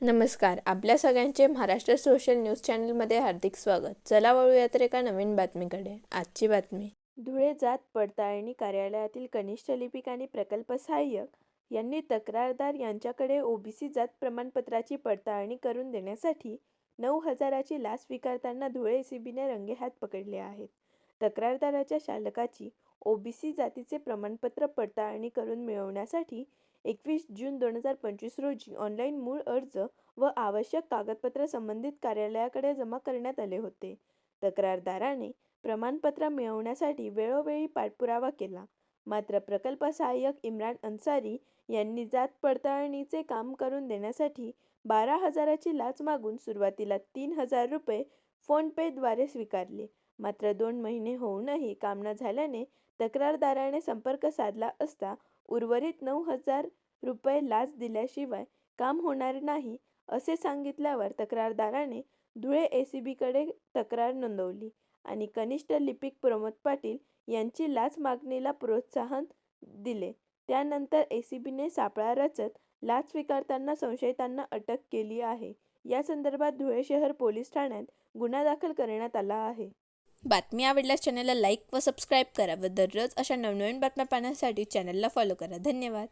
नमस्कार. आपल्या सगळ्यांचे महाराष्ट्र सोशल न्यूज चॅनलमध्ये हार्दिक स्वागत. चला वळूया तर एका नवीन बातमीकडे. आजची बातमी. धुळे जात पडताळणी कार्यालयातील कनिष्ठ लिपिक आणि प्रकल्प सहाय्यक यांनी तक्रारदार यांच्याकडे ओबीसी जात प्रमाणपत्राची पडताळणी करून देण्यासाठी 9,000ची लाच स्वीकारताना धुळे एसीबीने रंगेहात पकडले आहेत. तक्रारदाराच्या चालकाची ओबीसी जातीचे प्रमाणपत्र पडताळणी करून मिळवण्यासाठी 21 जून 2025 रोजी ऑनलाईन मूळ अर्ज व आवश्यक कागदपत्र संबंधित कार्यालयाकडे जमा करण्यात आले होते. तक्रारदाराने प्रमाणपत्र मिळवण्यासाठी वेळोवेळी पाठपुरावा केला. मात्र प्रकल्प सहाय्यक इम्रान अन्सारी यांनी जात पडताळणीचे काम करून देण्यासाठी 12,000ची लाच मागून सुरुवातीला 3,000 रुपये फोनपेद्वारे स्वीकारले. मात्र 2 महिने होऊनही काम न झाल्याने तक्रारदाराने संपर्क साधला असता उर्वरित 9,000 रुपये लाच दिल्याशिवाय काम होणार नाही असे सांगितल्यावर तक्रारदाराने धुळे एसीबीकडे तक्रार नोंदवली आणि कनिष्ठ लिपिक प्रमोद पाटील यांची लाच मागणीला प्रोत्साहन दिले. त्यानंतर एसीबीने सापळा रचत लाच स्वीकारताना संशयितांना अटक केली आहे. या संदर्भात धुळे शहर पोलीस ठाण्यात गुन्हा दाखल करण्यात आला आहे. बातमी आवडल्यास चॅनलला लाईक व सबस्क्राईब करा व दररोज अशा नवनवीन बातम्या पाहण्यासाठी चॅनलला फॉलो करा. धन्यवाद.